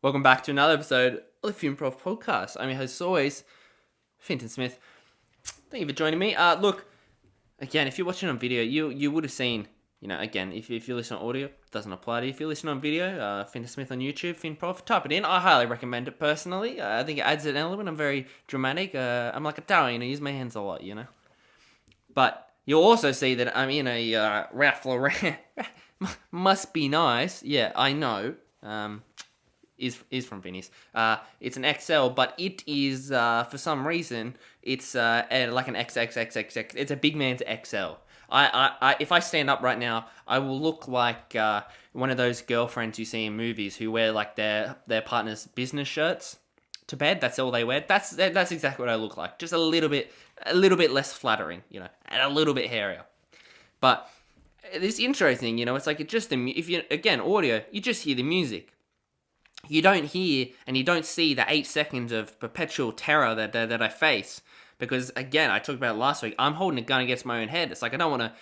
Welcome back to another episode of the Finprov podcast. I'm your host, as always, Finton Smith. Thank you for joining me. Look, again, if you're watching on video, you would have seen, again, if you listen on audio, it doesn't apply to you. If you listen on video, Finton Smith on YouTube, Finprov, type it in. I highly recommend it personally. I think it adds an element. I'm very dramatic. I'm like a Italian. I use my hands a lot, But you'll also see that I'm in a Ralph Lauren. Must be nice. Yeah, I know. Is from Vinny's. It's an XL, but it is for some reason it's like an XXXXX. It's a big man's XL. I if I stand up right now, I will look like one of those girlfriends you see in movies who wear like their partner's business shirts to bed. That's all they wear. That's exactly what I look like. Just a little bit less flattering, and a little bit hairier. But this intro thing, it's like it just if you again audio, you just hear the music. You don't hear and you don't see the 8 seconds of perpetual terror that I face. Because, again, I talked about it last week, I'm holding a gun against my own head. It's like, I don't want to,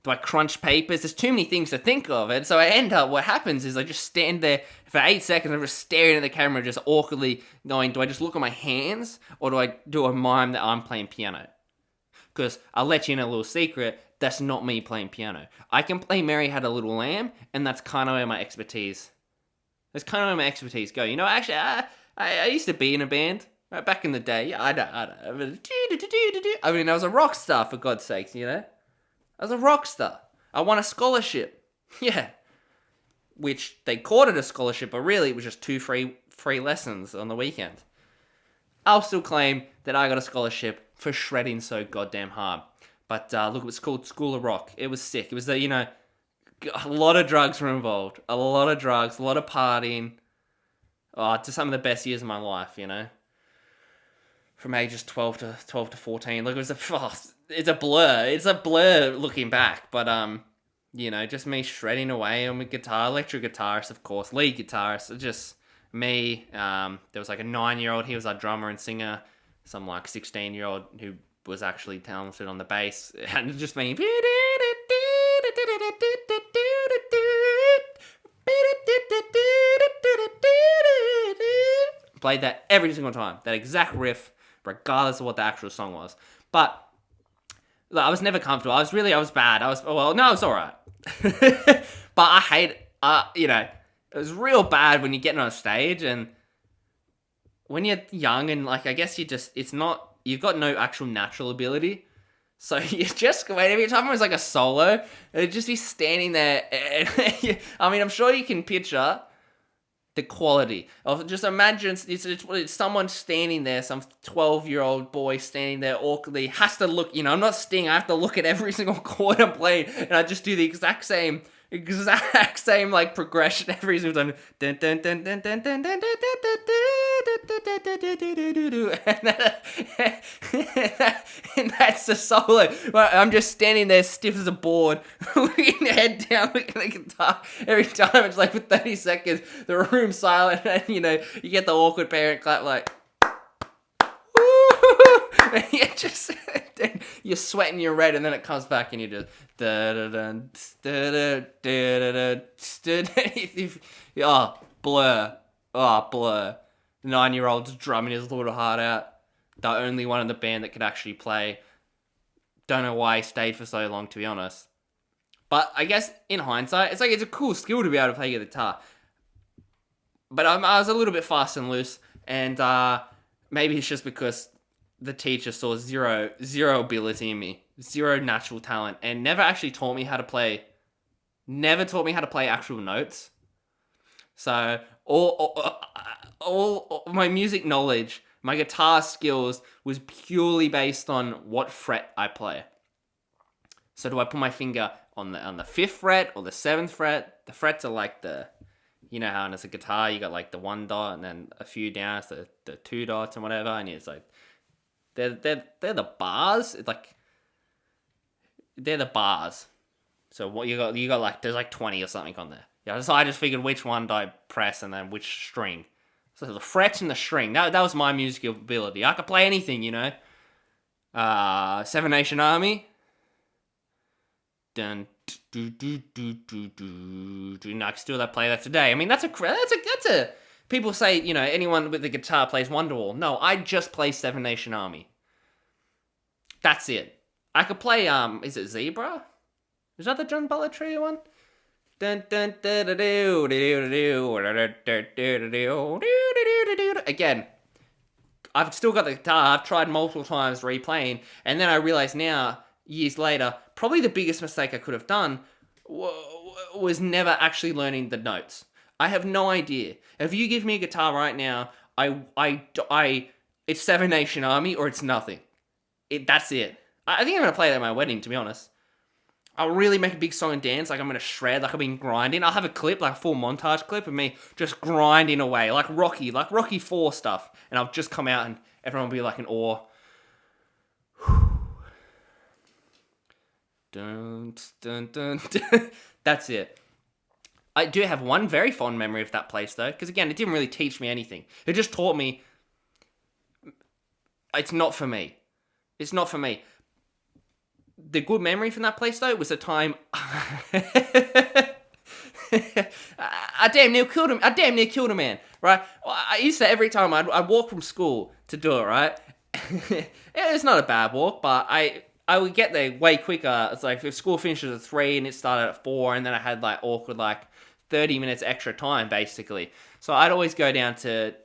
do I crunch papers? There's too many things to think of. And so what happens is I just stand there for 8 seconds, I'm just staring at the camera, just awkwardly going, do I just look at my hands? Or do I do a mime that I'm playing piano? Because I'll let you in a little secret, that's not me playing piano. I can play Mary Had a Little Lamb, and that's kind of where my expertise go. Actually, I used to be in a band right back in the day. Yeah, I know. I mean, I was a rock star, for God's sakes, I was a rock star. I won a scholarship. Yeah. Which they called it a scholarship, but really it was just 2 free lessons on the weekend. I'll still claim that I got a scholarship for shredding so goddamn hard. But look, it was called School of Rock. It was sick. It was a lot of drugs were involved. A lot of drugs, a lot of partying. Oh, to some of the best years of my life, From ages 12 to 14. Look, it's a blur. It's a blur looking back. But, just me shredding away on my guitar. Electric guitarist, of course. Lead guitarist. Just me. There was like a 9-year-old. He was our drummer and singer. Some like 16-year-old who was actually talented on the bass. And just me. Played that every single time. That exact riff, regardless of what the actual song was. But look, I was never comfortable. I was bad. I was alright. But I hate it was real bad when you're getting on stage and when you're young and like I guess you've got no actual natural ability. So you just wait every time it was like a solo, it'd just be standing there. I mean, I'm sure you can picture the quality of just imagine it's someone standing there, some 12-year-old boy standing there awkwardly, has to look. I'm not Sting. I have to look at every single chord I'm playing, and I just do the exact same like progression every single time. Dun, dun, dun, dun, dun, dun, dun, dun, and that's the solo. I'm just standing there stiff as a board, looking head down, looking at the guitar. Every time it's like for 30 seconds, the room's silent, and you get the awkward parent clap like. And you're sweating, you're red, and then it comes back, and you just blur. The 9-year-old's drumming his little heart out. The only one in the band that could actually play. Don't know why he stayed for so long, to be honest. But I guess in hindsight, it's a cool skill to be able to play the guitar. But I was a little bit fast and loose, and maybe it's just because the teacher saw zero ability in me, zero natural talent, and never actually taught me how to play actual notes. So all my music knowledge, my guitar skills was purely based on what fret I play. So do I put my finger on the 5th fret or the 7th fret? The frets are like how it's a guitar, you got like the 1 dot and then a few down, it's the 2 dots and whatever, and it's like they're the bars. It's like they're the bars. So what you got like there's like 20 or something on there. Yeah, so I just figured which one do I press and then which string. So the frets and the string. That was my musical ability. I could play anything, Seven Nation Army. Dun do do do do do do. And I can still play that today. I mean, that's a People say, anyone with a guitar plays Wonderwall. No, I just play Seven Nation Army. That's it. I could play, is it Zebra? Is that the John Butler Trio one? Again, I've still got the guitar. I've tried multiple times replaying, and then I realize now, years later, probably the biggest mistake I could have done was never actually learning the notes. I have no idea. If you give me a guitar right now, it's Seven Nation Army or it's nothing. That's it. I think I'm gonna play that at my wedding, to be honest. I'll really make a big song and dance, like I'm gonna shred, like I've been grinding. I'll have a clip, like a full montage clip of me just grinding away, like Rocky 4 stuff. And I'll just come out and everyone will be like in awe. Dun, dun, dun, dun. That's it. I do have one very fond memory of that place, though, because again, it didn't really teach me anything. It just taught me it's not for me. It's not for me. The good memory from that place, though, was the time I damn near killed a man, right? I used to, every time I'd walk from school to do it, right? It's not a bad walk, but I would get there way quicker. It's like if school finishes at 3 and it started at 4, and then I had like awkward 30 minutes extra time, basically. So I'd always go down to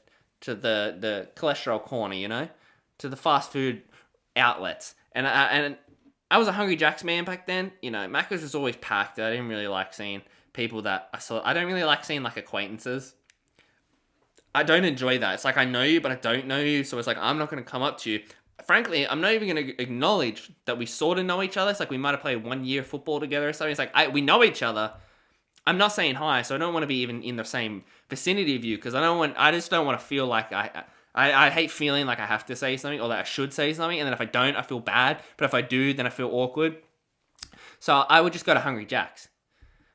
the cholesterol corner, to the fast food outlets. And I was a Hungry Jack's man back then. Macca's was always packed. I didn't really like seeing people that I saw. I don't really like seeing acquaintances. I don't enjoy that. It's like I know you, but I don't know you. So it's like I'm not going to come up to you. Frankly, I'm not even going to acknowledge that we sort of know each other. It's like we might have played 1 year football together or something. It's like we know each other. I'm not saying hi, so I don't want to be even in the same vicinity of you because I just don't want to feel like I hate feeling like I have to say something or that I should say something, and then if I don't, I feel bad. But if I do, then I feel awkward. So I would just go to Hungry Jack's.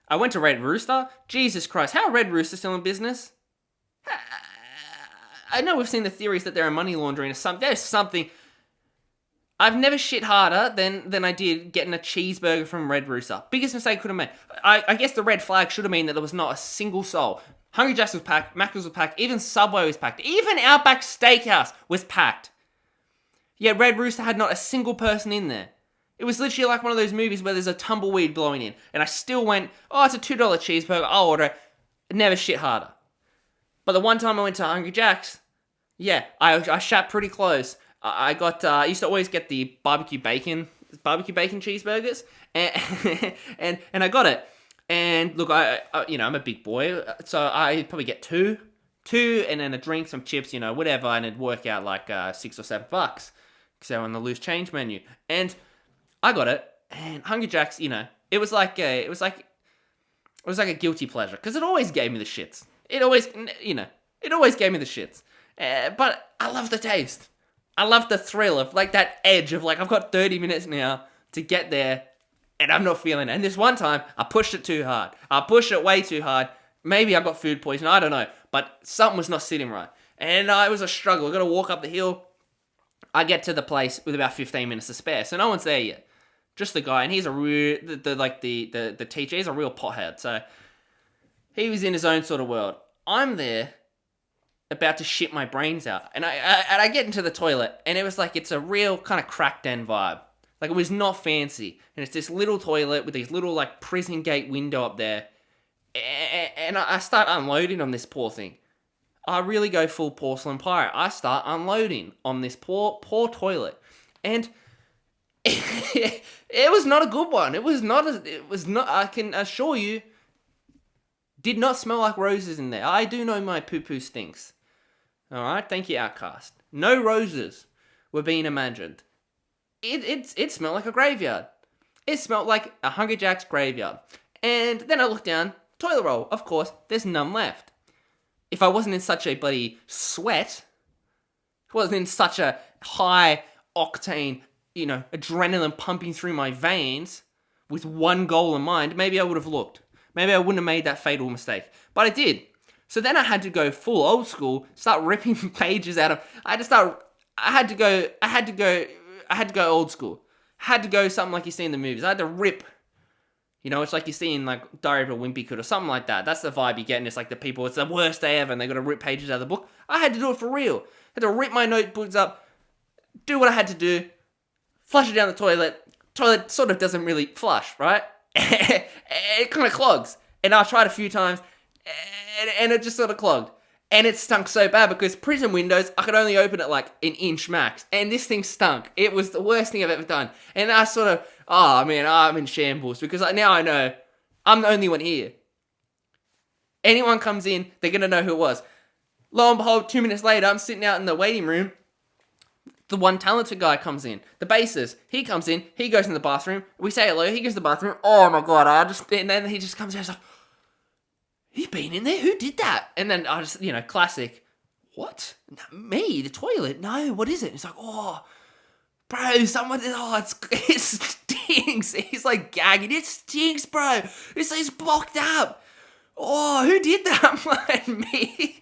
I went to Red Rooster. Jesus Christ, how are Red Rooster still in business? I know we've seen the theories that they're a money laundering or something. There's something. I've never shit harder than I did getting a cheeseburger from Red Rooster. Biggest mistake I could have made. I guess the red flag should have been that there was not a single soul. Hungry Jack's was packed, Macca's was packed, even Subway was packed, even Outback Steakhouse was packed. Yet Red Rooster had not a single person in there. It was literally like one of those movies where there's a tumbleweed blowing in, and I still went, oh, it's a $2 cheeseburger, I'll order it. Never shit harder. But the one time I went to Hungry Jack's, yeah, I shat pretty close. I used to always get the barbecue bacon cheeseburgers, and I got it. And look, I'm a big boy, so I probably get two, and then a drink, some chips, whatever, and it'd work out like $6 or $7 because they're on the loose change menu. And I got it, and Hungry Jack's, it was like a guilty pleasure because it always gave me the shits. It always gave me the shits. But I love the taste. I love the thrill of that edge of I've got 30 minutes now to get there and I'm not feeling it. And this one time I pushed it too hard. I pushed it way too hard. Maybe I got food poisoning. I don't know. But something was not sitting right. And it was a struggle. I got to walk up the hill. I get to the place with about 15 minutes to spare. So no one's there yet. Just the guy. And he's a real, the teacher, he's a real pothead. So he was in his own sort of world. I'm there, about to shit my brains out. And I get into the toilet, and it was it's a real kind of crack den vibe. It was not fancy. And it's this little toilet with these little, prison gate window up there. And I start unloading on this poor thing. I really go full porcelain pirate. I start unloading on this poor toilet. And it was not a good one. It was not, I can assure you, did not smell like roses in there. I do know my poo-poo stinks. Alright, thank you, Outcast. No roses were being imagined. It smelled like a graveyard. It smelled like a Hungry Jack's graveyard. And then I looked down, toilet roll, of course, there's none left. If I wasn't in such a bloody sweat, wasn't in such a high octane, adrenaline pumping through my veins, with one goal in mind, maybe I would have looked. Maybe I wouldn't have made that fatal mistake. But I did. So then I had to go full old school, start ripping pages out of... I had to go old school. I had to go something like you see in the movies. I had to rip You know, it's like you see in like Diary of a Wimpy Kid or something like that. That's the vibe you get, and it's like the people, it's the worst day ever, and they got to rip pages out of the book. I had to do it for real. I had to rip my notebooks up, do what I had to do, flush it down the toilet. Toilet sort of doesn't really flush, right? It kind of clogs. And I tried a few times, and it just sort of clogged. And it stunk so bad because prison windows, I could only open it like an inch max. And this thing stunk. It was the worst thing I've ever done. And I sort of, oh man, I'm in shambles because now I know I'm the only one here. Anyone comes in, they're going to know who it was. Lo and behold, 2 minutes later, I'm sitting out in the waiting room. The one talented guy comes in. The bassist, he comes in, he goes in the bathroom. We say hello, he goes to the bathroom. Oh my God, and then he just comes out, he's like, "You've been in there? Who did that?" And then I just, classic. "What? Me? The toilet? No, what is it?" It's like, "Oh, bro, someone, it stinks." He's like gagging. "It stinks, bro. It's blocked up. Oh, who did that?" I'm like, me.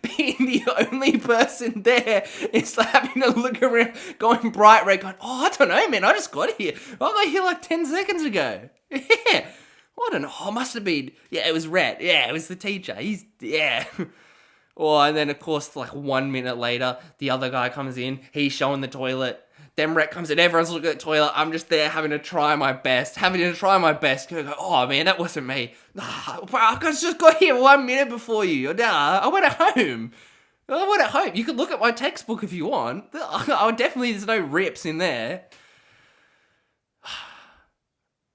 Being the only person there, it's like having to look around, going bright red, going, "Oh, I don't know, man. I just got here. I got here like 10 seconds ago." Yeah. I don't know. Oh, must have been. Yeah, it was Rhett. Yeah, it was the teacher. Yeah. Oh, and then, of course, like 1 minute later, the other guy comes in. He's showing the toilet. Then Rhett comes in. Everyone's looking at the toilet. I'm just there having to try my best. Go, "Oh, man, that wasn't me. Nah, bro, I just got here 1 minute before you. Nah, I went at home. You can look at my textbook if you want. There's no rips in there."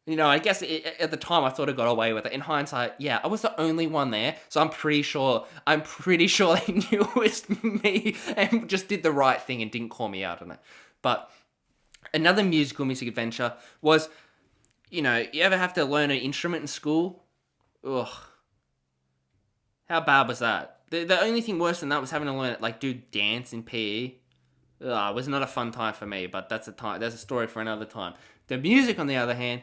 I guess at the time I thought I got away with it. In hindsight, yeah, I was the only one there, so I'm pretty sure they knew it was me and just did the right thing and didn't call me out on it. But another music adventure was, you ever have to learn an instrument in school? Ugh. How bad was that? The only thing worse than that was having to learn it, do dance in PE. Ugh, it was not a fun time for me, but that's a story for another time. The music, on the other hand,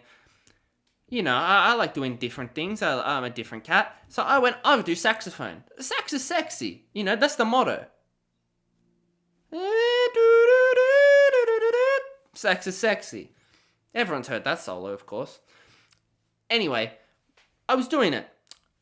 I like doing different things. I'm a different cat. So I would do saxophone. Sax is sexy. That's the motto. Sax is sexy. Everyone's heard that solo, of course. Anyway, I was doing it.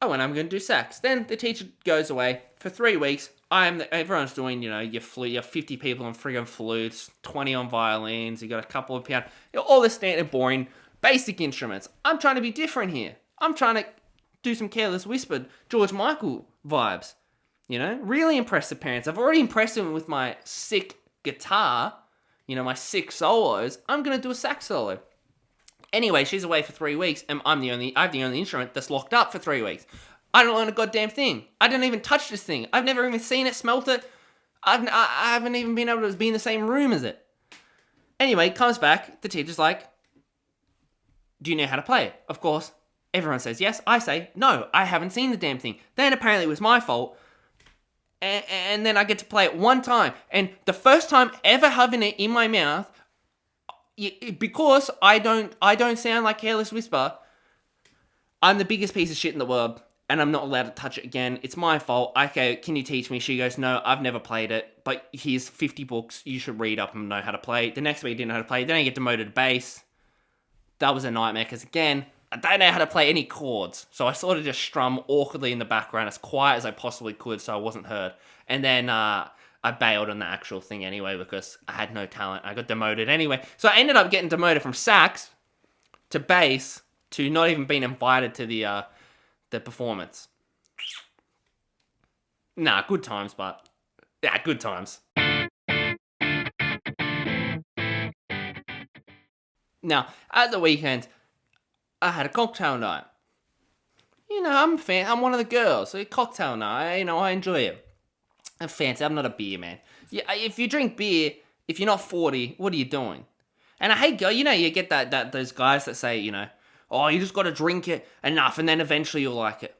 I'm going to do sax. Then the teacher goes away for 3 weeks. Everyone's doing, your flute, you have 50 people on friggin' flutes, 20 on violins, you got a couple of piano, all the standard boring basic instruments. I'm trying to be different here. I'm trying to do some Careless Whisper, George Michael vibes. Really impress the parents. I've already impressed them with my sick guitar, my sick solos. I'm going to do a sax solo. Anyway, she's away for 3 weeks, and I have the only instrument that's locked up for 3 weeks. I don't learn a goddamn thing. I didn't even touch this thing. I've never even seen it, smelt it. I haven't even been able to be in the same room as it. Anyway, comes back. The teacher's like, "Do you know how to play it?" Of course, everyone says yes. I say, "No, I haven't seen the damn thing." Then apparently it was my fault. And then I get to play it one time. And the first time ever having it in my mouth, because I don't sound like Careless Whisper, I'm the biggest piece of shit in the world. And I'm not allowed to touch it again. It's my fault. Okay, can you teach me? She goes, "No, I've never played it. But here's 50 books. You should read up and know how to play." The next week I didn't know how to play. Then I get demoted to bass. That was a nightmare because, again, I don't know how to play any chords. So I sort of just strum awkwardly in the background as quiet as I possibly could so I wasn't heard. And then I bailed on the actual thing anyway because I had no talent. I got demoted anyway. So I ended up getting demoted from sax to bass to not even being invited to the performance. Nah, good times, but... Yeah, good times. Now, at the weekend, I had a cocktail night. I'm a fan. I'm one of the girls. So a cocktail night, I enjoy it. I'm fancy. I'm not a beer man. Yeah, if you drink beer, if you're not 40, what are you doing? And I hate, you get that those guys that say, "Oh, you just got to drink it enough, and then eventually you'll like it."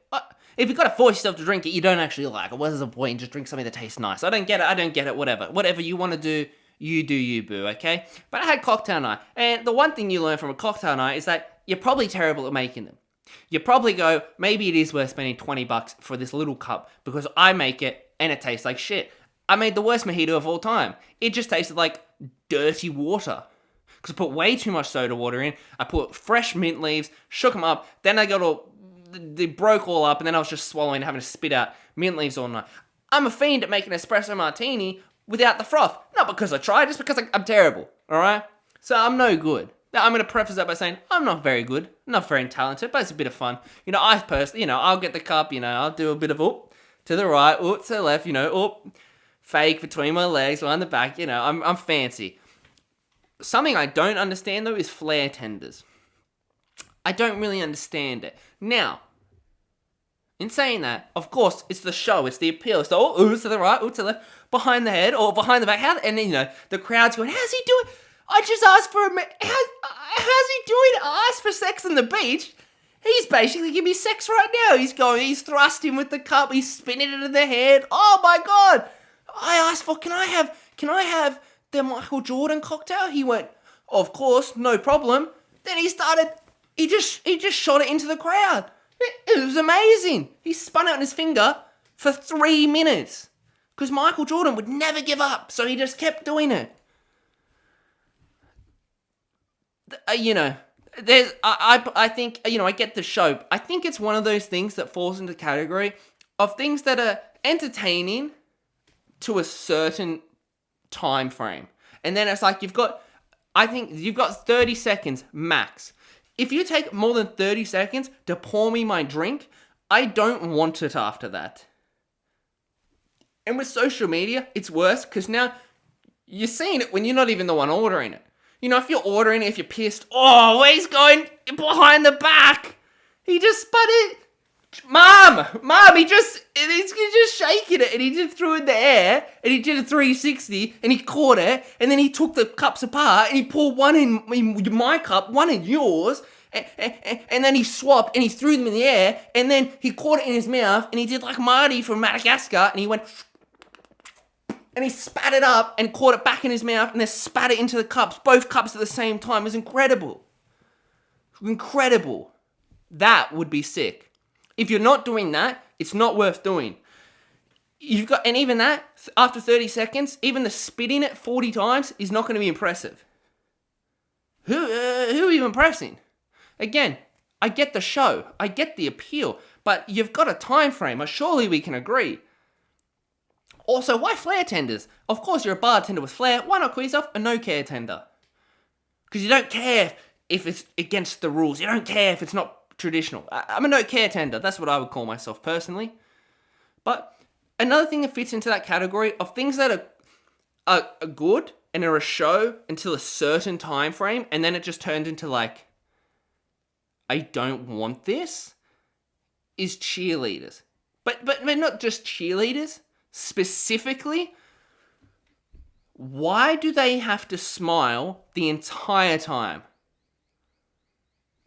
If you got to force yourself to drink it, you don't actually like it. What's the point? Just drink something that tastes nice. I don't get it. Whatever you want to do. You do you, boo, okay? But I had cocktail night. And the one thing you learn from a cocktail night is that you're probably terrible at making them. You probably go, maybe it is worth spending $20 for this little cup because I make it and it tastes like shit. I made the worst mojito of all time. It just tasted like dirty water. because I put way too much soda water in. I put fresh mint leaves, shook them up, then they broke all up, and then I was just swallowing, having to spit out mint leaves all night. I'm a fiend at making an espresso martini without the froth. Not because I tried, just because I'm terrible, alright? So I'm no good. Now, I'm going to preface that by saying I'm not very good, not very talented, but it's a bit of fun. I personally, I'll get the cup, I'll do a bit of oop to the right, oop to the left, oop, fake between my legs, on the back, I'm fancy. Something I don't understand, though, is Flairtenders. I don't really understand it. Now, in saying that, of course, it's the show, it's the appeal. So, ooh to the right, ooh to the left, behind the head, or behind the back. And then, the crowd's going, how's he doing? I just asked for how's he doing? Ask for sex on the beach? He's basically giving me sex right now. He's thrusting with the cup, he's spinning it in the head. Oh my God. I asked for, can I have the Michael Jordan cocktail? He went, of course, no problem. Then he just shot it into the crowd. It was amazing. He spun it on his finger for 3 minutes. Because Michael Jordan would never give up, so he just kept doing it. I think, I get the show. I think it's one of those things that falls into the category of things that are entertaining to a certain time frame. And then it's like you've got 30 seconds max. If you take more than 30 seconds to pour me my drink, I don't want it after that. And with social media, it's worse because now you're seeing it when you're not even the one ordering it. If you're ordering it, if you're pissed, oh, he's going behind the back. He just spun it. Mom, he's just shaking it, and he just threw it in the air, and he did a 360, and he caught it, and then he took the cups apart, and he poured one in my cup, one in yours, and then he swapped, and he threw them in the air, and then he caught it in his mouth, and he did like Marty from Madagascar, and he went, and he spat it up, and caught it back in his mouth, and then spat it into the cups, both cups at the same time. It was incredible. Incredible. That would be sick. If you're not doing that, it's not worth doing. And even that, after 30 seconds, even the spitting it 40 times is not going to be impressive. Who are you impressing? Again, I get the show, I get the appeal, but you've got a time frame. Surely we can agree. Also, why Flairtenders? Of course, you're a bartender with flair. Why not call yourself a no-care tender? Because you don't care if it's against the rules. You don't care if it's not traditional. I'm a no-care tender. That's what I would call myself personally. But another thing that fits into that category of things that are good and are a show until a certain time frame, and then it just turned into like, I don't want this, is cheerleaders. But not just cheerleaders. Specifically, why do they have to smile the entire time?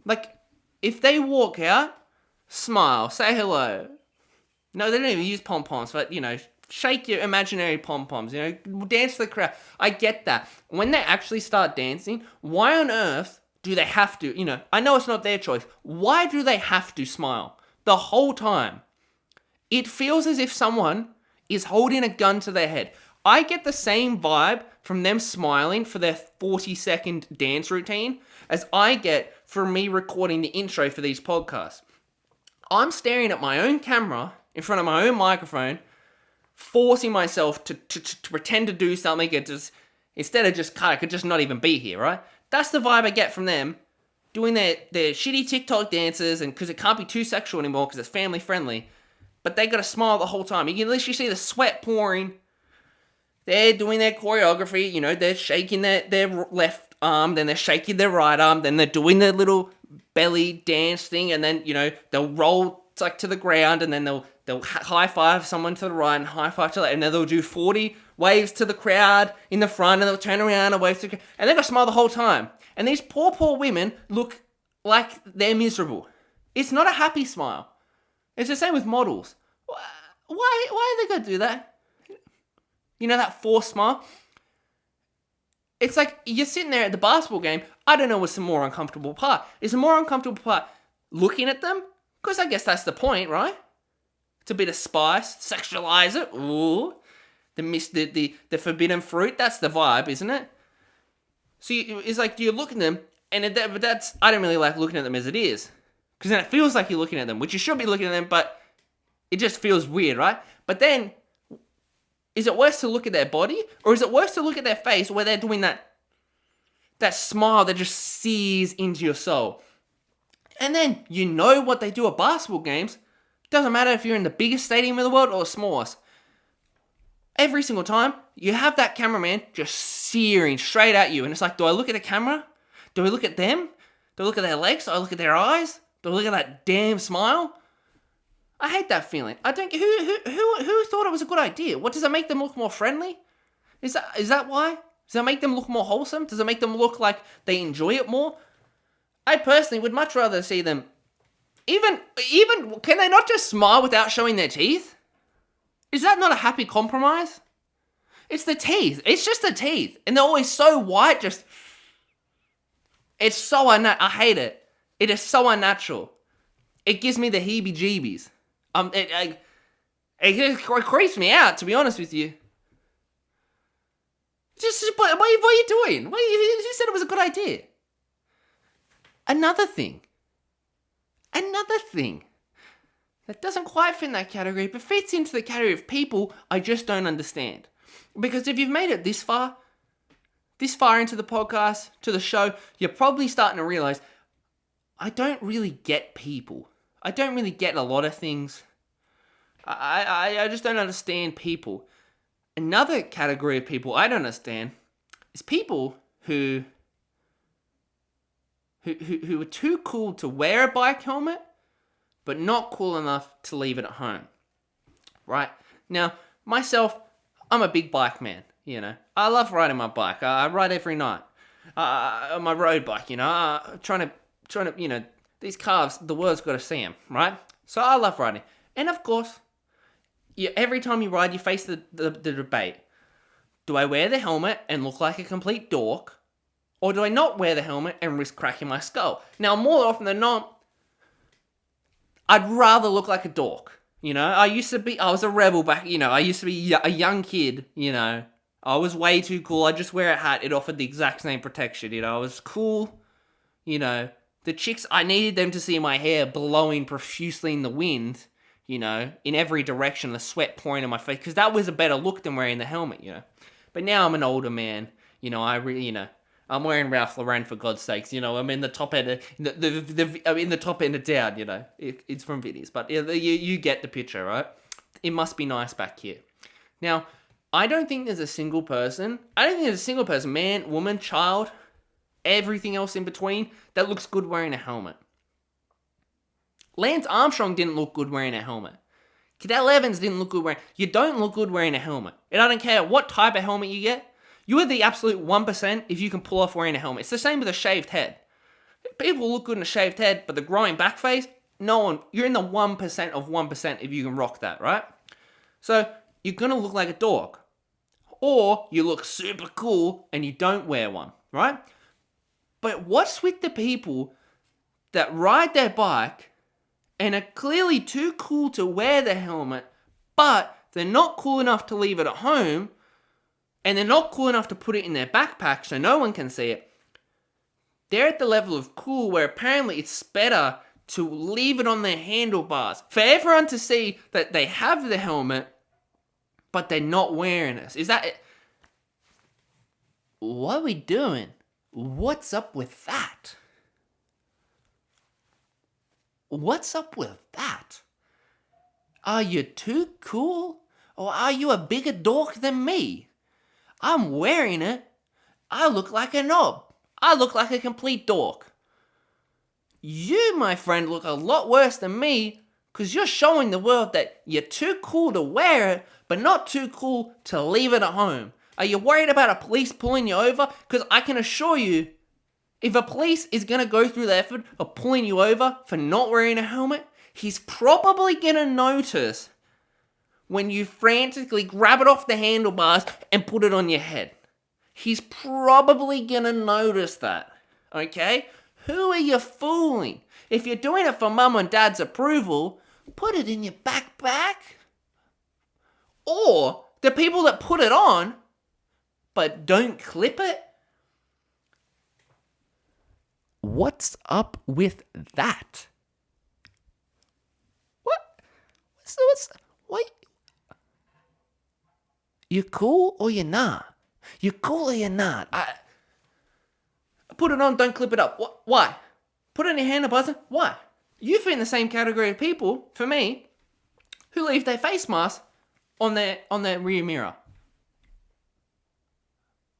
Like, if they walk out, smile, say hello. No, they don't even use pom-poms, but, shake your imaginary pom-poms, dance to the crowd. I get that. When they actually start dancing, why on earth do they have to, I know it's not their choice. Why do they have to smile the whole time? It feels as if someone is holding a gun to their head. I get the same vibe from them smiling for their 40-second dance routine as I get from me recording the intro for these podcasts. I'm staring at my own camera in front of my own microphone, forcing myself to pretend to do something. Instead of just cut, I could just not even be here, right? That's the vibe I get from them doing their shitty TikTok dances, and because it can't be too sexual anymore because it's family friendly. But they got to smile the whole time. You can literally see the sweat pouring. They're doing their choreography. They're shaking their left arm, then they're shaking their right arm, then they're doing their little belly dance thing, and then, they'll roll to the ground, and then they'll high five someone to the right and high five to the left, and then they'll do 40 waves to the crowd in the front, and they'll turn around and wave to the crowd, and they're going to smile the whole time. And these poor women look like they're miserable. It's not a happy smile. It's the same with models. Why are they going to do that? That forced smile? It's like you're sitting there at the basketball game. I don't know what's the more uncomfortable part. Is the more uncomfortable part looking at them? Because I guess that's the point, right? It's a bit of spice. Sexualize it. Ooh. The forbidden fruit. That's the vibe, isn't it? So it's like you look at them, and that's I don't really like looking at them as it is, because then it feels like you're looking at them, which you should be looking at them, but it just feels weird, right? But then, is it worse to look at their body, or is it worse to look at their face where they're doing that smile that just sears into your soul? And then you know what they do at basketball games. Doesn't matter if you're in the biggest stadium in the world or the smallest. Every single time, you have that cameraman just searing straight at you. And it's like, do I look at the camera? Do I look at them? Do I look at their legs? Do I look at their eyes? Do I look at that damn smile? I hate that feeling. I don't. Who thought it was a good idea? What, does it make them look more friendly? Is that why? Does it make them look more wholesome? Does it make them look like they enjoy it more? I personally would much rather see them. Even can they not just smile without showing their teeth? Is that not a happy compromise? It's the teeth. It's just the teeth, and they're always so white. It's so I hate it. It is so unnatural. It gives me the heebie-jeebies. It creeps me out, to be honest with you. What are you doing? Who said it was a good idea? Another thing that doesn't quite fit in that category, but fits into the category of people I just don't understand. Because if you've made it this far into the podcast, to the show, you're probably starting to realize I don't really get people. I don't really get a lot of things. I just don't understand people. Another category of people I don't understand is people who are too cool to wear a bike helmet, but not cool enough to leave it at home. Right? Now, myself, I'm a big bike man, you know. I love riding my bike. I ride every night. On my road bike, you know. Trying to, you know, these calves, the world's got to see them, right? So I love riding. And of course, every time you ride, you face the debate. Do I wear the helmet and look like a complete dork? Or do I not wear the helmet and risk cracking my skull? Now, more often than not, I'd rather look like a dork. You know, I was a rebel back, you know, I used to be a young kid, you know. I was way too cool. I'd just wear a hat. It offered the exact same protection, you know. I was cool, you know. The chicks, I needed them to see my hair blowing profusely in the wind, you know, in every direction, the sweat pouring on my face, because that was a better look than wearing the helmet, you know. But now I'm an older man, you know, I'm wearing Ralph Lauren, for God's sakes, you know. I'm in the top end, I'm in the top end of town, you know. It's from videos, but you get the picture, right? It must be nice back here. Now, I don't think there's a single person, man, woman, child, everything else in between, that looks good wearing a helmet. Lance Armstrong didn't look good wearing a helmet. Cadell Evans didn't look good wearing. You don't look good wearing a helmet. And I don't care what type of helmet you get. You are the absolute 1% if you can pull off wearing a helmet. It's the same with a shaved head. People look good in a shaved head, but the growing back face, no one. You're in the 1% of 1% if you can rock that, right? So you're gonna look like a dog, or you look super cool and you don't wear one, right? But what's with the people that ride their bike and are clearly too cool to wear the helmet, but they're not cool enough to leave it at home, and they're not cool enough to put it in their backpack so no one can see it? They're at the level of cool where apparently it's better to leave it on their handlebars for everyone to see that they have the helmet, but they're not wearing it. Is that it? What are we doing? What's up with that? What's up with that? Are you too cool? Or are you a bigger dork than me? I'm wearing it. I look like a knob. I look like a complete dork. You, my friend, look a lot worse than me because you're showing the world that you're too cool to wear it, but not too cool to leave it at home. Are you worried about a police pulling you over? Because I can assure you, if a police is going to go through the effort of pulling you over for not wearing a helmet, he's probably going to notice when you frantically grab it off the handlebars and put it on your head. He's probably going to notice that, okay? Who are you fooling? If you're doing it for mum and dad's approval, put it in your backpack. Or the people that put it on but don't clip it, What's up with that? What? You cool or you're not? You cool or you're not? Put it on, don't clip it up. Why? Put it in your handle buzzer. Why? You fit in the same category of people, for me, who leave their face mask on their rear mirror.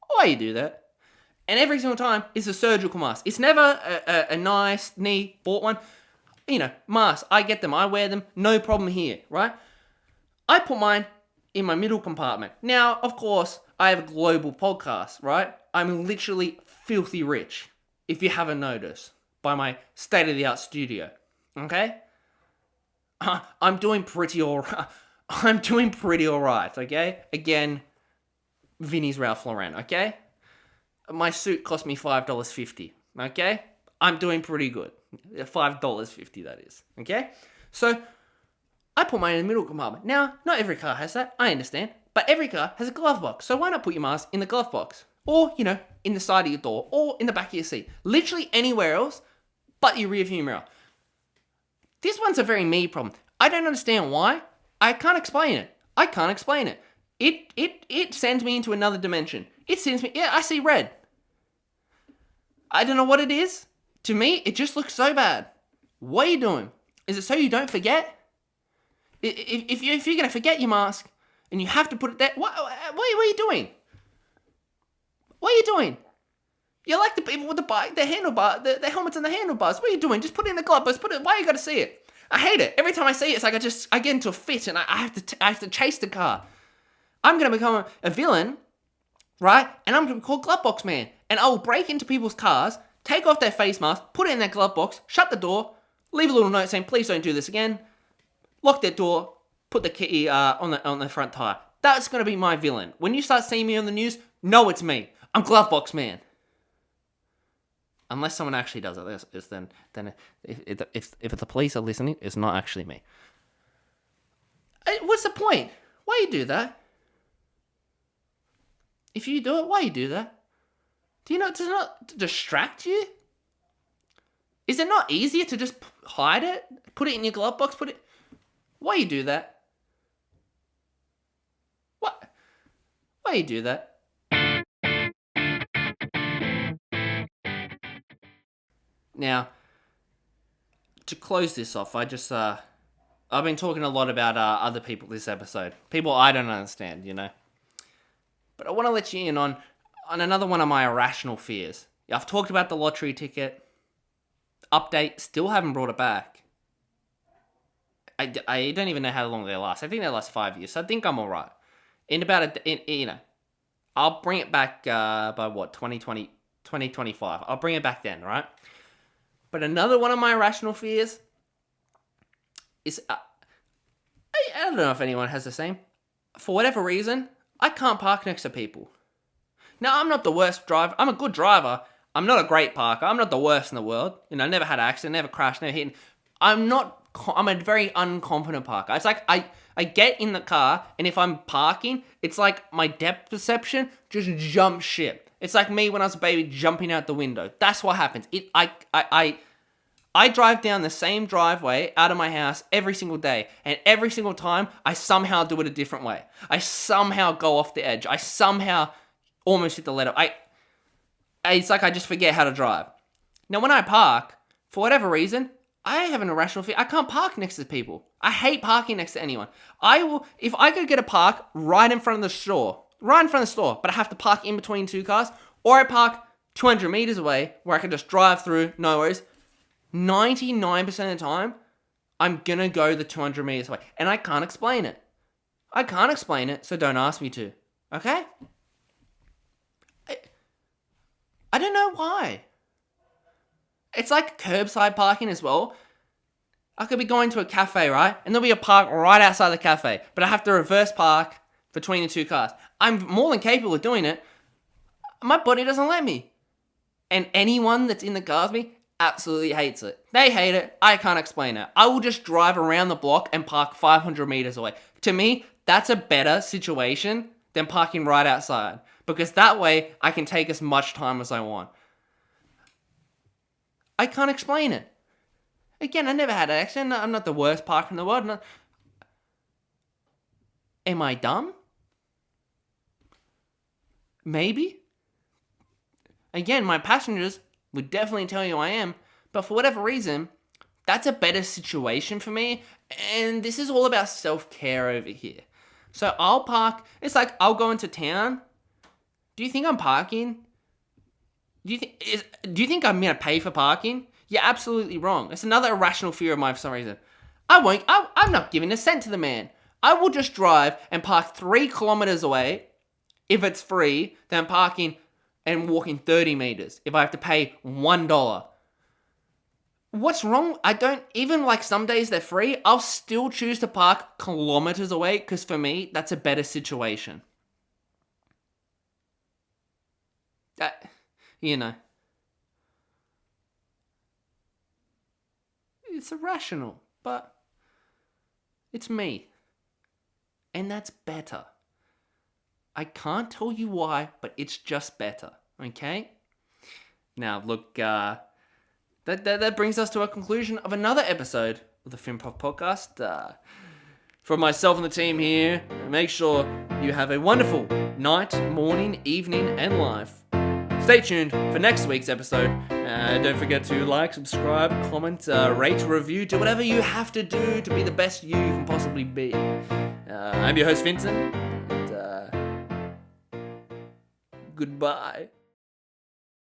Why you do that? And every single time, it's a surgical mask. It's never a nice, neat, bought one. Masks, I get them, I wear them, no problem here, right? I put mine in my middle compartment. Now, of course, I have a global podcast, right? I'm literally filthy rich, if you haven't noticed, by my state-of-the-art studio, okay? I'm doing pretty alright. I'm doing pretty alright, okay? Again, Vinny's Ralph Lauren, okay? My suit cost me $5.50, okay? I'm doing pretty good. $5.50, that is, okay? So, I put mine in the middle compartment. Now, not every car has that, I understand, but every car has a glove box, so why not put your mask in the glove box? Or, in the side of your door, or in the back of your seat. Literally anywhere else but your rear view mirror. This one's a very me problem. I don't understand why. I can't explain it. It sends me into another dimension. It sends me, I see red. I don't know what it is. To me, it just looks so bad. What are you doing? Is it so you don't forget? If you're going to forget your mask and you have to put it there, what are you doing? What are you doing? You're like the people with the bike, the handlebar, the helmets and the handlebars. What are you doing? Just put it in the glove box. Why you got to see it? I hate it. Every time I see it, it's like I get into a fit and I have to chase the car. I'm going to become a villain, right? And I'm going to be called Glovebox Man. And I will break into people's cars, take off their face mask, put it in their glove box, shut the door, leave a little note saying, please don't do this again, lock their door, put the key on the front tire. That's going to be my villain. When you start seeing me on the news, know it's me. I'm Glovebox Man. Unless someone actually does it, then if the police are listening, it's not actually me. What's the point? Why you do that? If you do it, why you do that? Does it not distract you? Is it not easier to just hide it? Put it in your glove box, why you do that? What? Why you do that? Now, to close this off, I've been talking a lot about other people this episode. People I don't understand, But I want to let you in on another one of my irrational fears. I've talked about the lottery ticket. Update, still haven't brought it back. I don't even know how long they last. I think they last 5 years, so I think I'm alright. I'll bring it back by 2025. I'll bring it back then, right? But another one of my irrational fears is, I don't know if anyone has the same. For whatever reason, I can't park next to people. Now, I'm not the worst driver. I'm a good driver. I'm not a great parker. I'm not the worst in the world. Never had an accident, never crashed, never hit. I'm a very incompetent parker. It's like I get in the car, and if I'm parking, it's like my depth perception just jumps ship. It's like me when I was a baby jumping out the window. That's what happens. I drive down the same driveway out of my house every single day, and every single time, I somehow do it a different way. I somehow go off the edge. I somehow almost hit the letter. It's like I just forget how to drive. Now, when I park, for whatever reason, I have an irrational fear. I can't park next to people. I hate parking next to anyone. If I could get a park right in front of the store, but I have to park in between two cars, or I park 200 meters away where I can just drive through, no worries. 99% of the time, I'm gonna go the 200 meters away. And I can't explain it. So don't ask me to. Okay? I don't know why. It's like curbside parking as well. I could be going to a cafe, right? And there'll be a park right outside the cafe. But I have to reverse park between the two cars. I'm more than capable of doing it. My body doesn't let me. And anyone that's in the car with me absolutely hates it. They hate it. I can't explain it. I will just drive around the block and park 500 meters away. To me, that's a better situation than parking right outside. Because that way, I can take as much time as I want. I can't explain it. Again, I never had an accident. I'm not the worst parker in the world. Am I dumb? Maybe. Again, my passengers would definitely tell you I am, but for whatever reason, that's a better situation for me, and this is all about self-care over here. So I'll park, it's like I'll go into town. Do you think I'm parking? Do you think I'm gonna pay for parking? You're absolutely wrong. It's another irrational fear of mine for some reason. I'm not giving a cent to the man. I will just drive and park 3 kilometers away if it's free than parking and walking 30 meters if I have to pay $1. What's wrong? I don't, even like some days they're free, I'll still choose to park kilometers away because for me, that's a better situation. That, you know. It's irrational, but it's me. And that's better. I can't tell you why, but it's just better, okay? Now, look, that brings us to a conclusion of another episode of the Finprov podcast. From myself and the team here, make sure you have a wonderful night, morning, evening, and life. Stay tuned for next week's episode. Don't forget to like, subscribe, comment, rate, review, do whatever you have to do to be the best you can possibly be. I'm your host, Vincent, and goodbye.